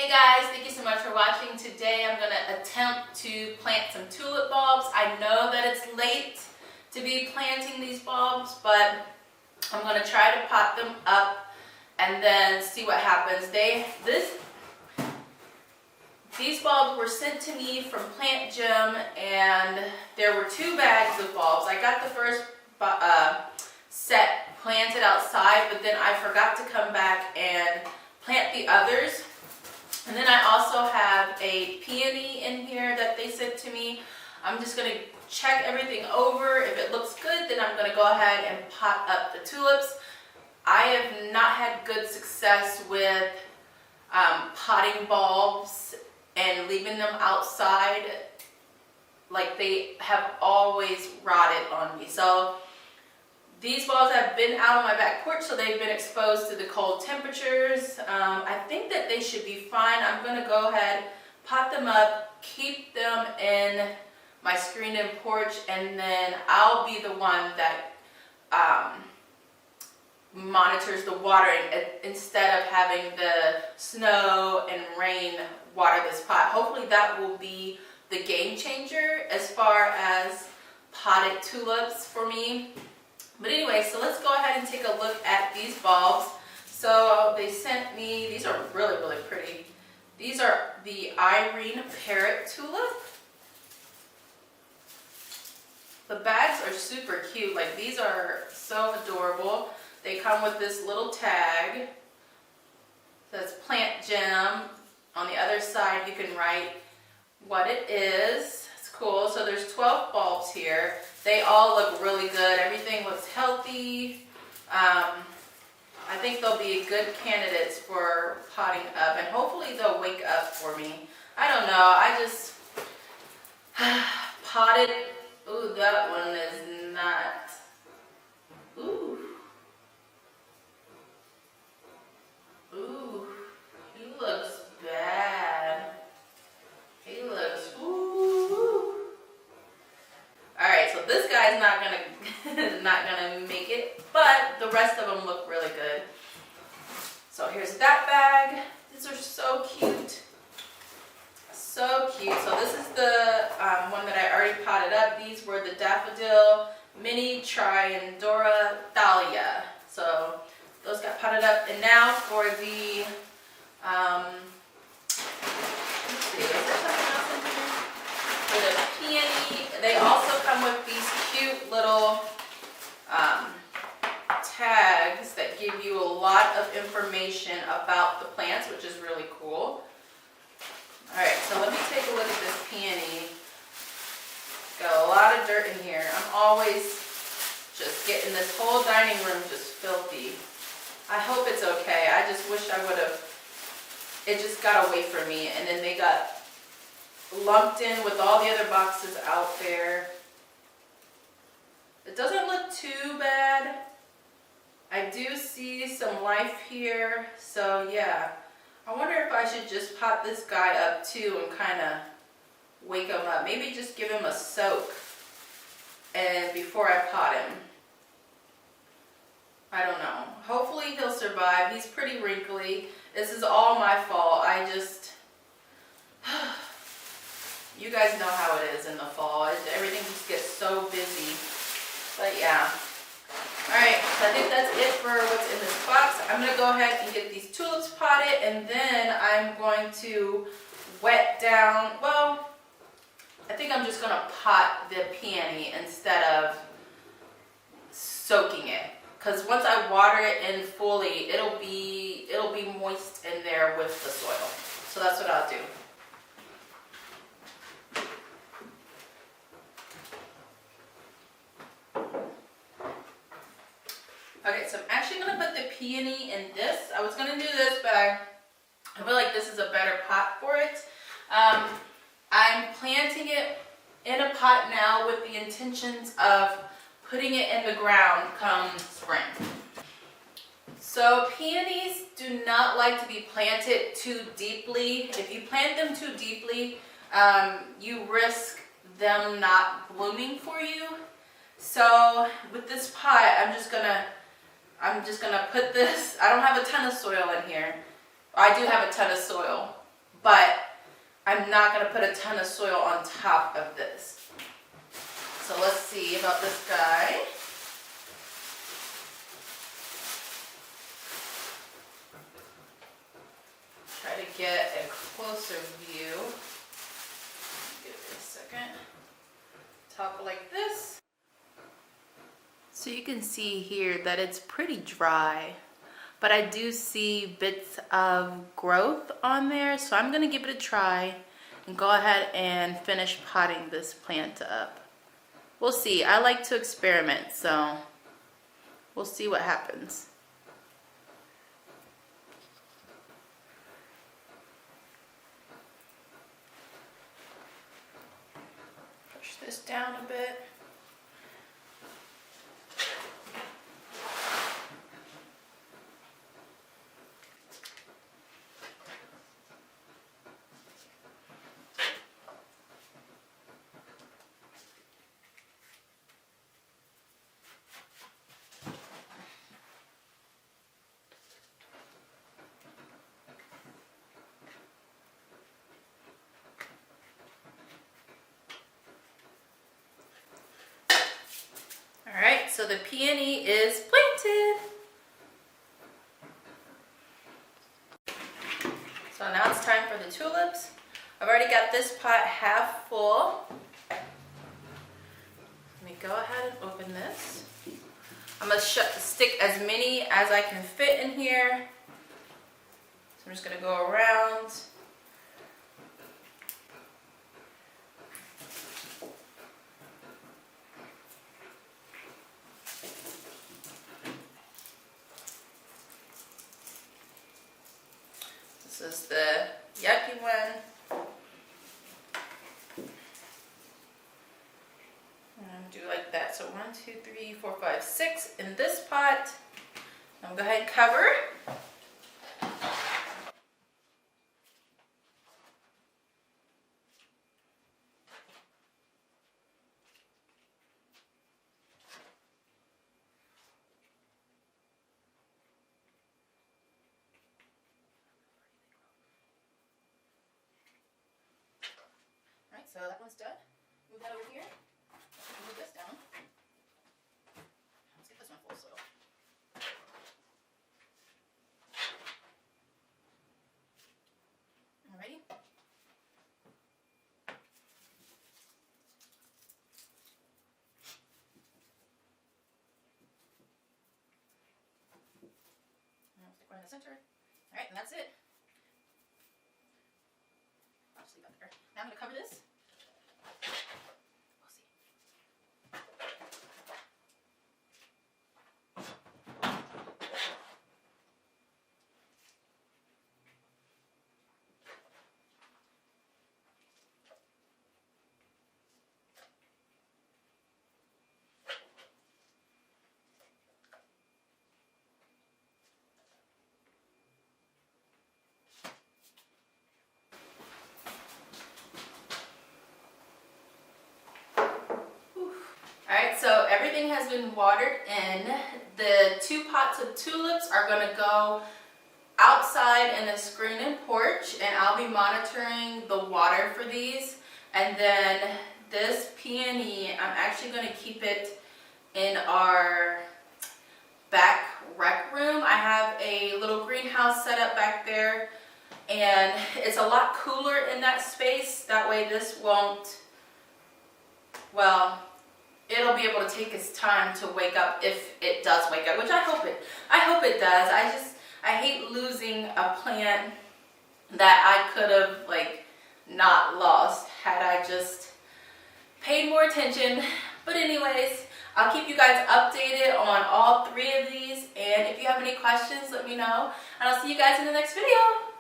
Hey guys, thank you so much for watching. Today I'm going to attempt to plant some tulip bulbs. I know that it's late to be planting these bulbs, but I'm going to try to pot them up and then see what happens. These bulbs were sent to me from Plantgem, and there were 2 bags of bulbs. I got the first set planted outside, but then I forgot to come back and plant the others. And then I also have a peony in here that they sent to me. I'm just going to check everything over. If it looks good, then I'm going to go ahead and pot up the tulips. I have not had good success with potting bulbs and leaving them outside. Like, they have always rotted on me. So these bulbs have been out on my back porch, so they've been exposed to the cold temperatures. I think that they should be fine. I'm going to go ahead, pot them up, keep them in my screened-in porch, and then I'll be the one that monitors the watering instead of having the snow and rain water this pot. Hopefully that will be the game changer as far as potted tulips for me. But anyway, so let's go ahead and take a look at these bulbs. So they sent me, these are really, really pretty. These are the Irene Parrot tulip. The bags are super cute. Like, these are so adorable. They come with this little tag. It says Plantgem. On the other side, you can write what it is. It's cool. So there's 12 bulbs here. They all look really good. Everything looks healthy. I think they'll be good candidates for potting up, and hopefully they'll wake up for me. I don't know. I just potted. Ooh, that one is not. Ooh. Ooh. He looks bad. He looks. Ooh. Alright, so this guy's not gonna make it, but the rest of them look really good. So here's that bag. These are so cute. So cute. So this is the one that I already potted up. These were the Daffodil Mini Triandora Thalia. So those got potted up. And now for the, let's see, is there something else in here? For the peony, they also come with these cute little tags that give you a lot of information about the plants, which is really cool. Alright, so let me take a look at this peony. Got a lot of dirt in here. I'm always just getting this whole dining room just filthy. I hope it's okay. I just wish I would have, it just got away from me, and then they got lumped in with all the other boxes out there. It doesn't look too bad. I do see some life here, so yeah. I wonder if I should just pot this guy up too and kind of wake him up. Maybe just give him a soak and before I pot him. I don't know. Hopefully he'll survive. He's pretty wrinkly. This is all my fault. I just... You guys know how it is in the fall. Everything just gets so busy. But yeah. Alright, so I think that's it for what's in this box. I'm going to go ahead and get these tulips potted, and then I'm going to wet down, well, I think I'm just going to pot the peony instead of soaking it. Because once I water it in fully, it'll be moist in there with the soil. So that's what I'll do. Okay, so I'm actually going to put the peony in this. I was going to do this, but I feel like this is a better pot for it. I'm planting it in a pot now with the intentions of putting it in the ground come spring. So peonies do not like to be planted too deeply. If you plant them too deeply, you risk them not blooming for you. So with this pot, I'm just gonna put this. I don't have a ton of soil in here. I do have a ton of soil, but I'm not gonna put a ton of soil on top of this. So let's see about this guy. Try to get a closer view. Give it a second. Top like this. So you can see here that it's pretty dry, but I do see bits of growth on there. So I'm gonna give it a try and go ahead and finish potting this plant up. We'll see. I like to experiment, so we'll see what happens. Push this down a bit. Alright, so the peony is planted. So now it's time for the tulips. I've already got this pot half full. Let me go ahead and open this. I'm going to stick as many as I can fit in here. So I'm just going to go around. This is the yucky one. And do like that. So 1, 2, 3, 4, 5, 6 in this pot. I'm gonna go ahead and cover. Alright, so that one's done. Move that over here. Move this down. Let's get this one full of soil. Alrighty. Stick one in the center. Alright, and that's it. I'll just leave that there. Now I'm going to cover this. We'll see. Alright, so everything has been watered in. The 2 pots of tulips are going to go outside in the screen and porch, and I'll be monitoring the water for these. And then this peony, I'm actually going to keep it in our back rec room. I have a little greenhouse set up back there, and it's a lot cooler in that space. That way this won't, well, it'll be able to take its time to wake up if it does wake up, which I hope it does. I hate losing a plant that I could have like not lost had I just paid more attention. But anyways, I'll keep you guys updated on all 3 of these, and if you have any questions, let me know, and I'll see you guys in the next video.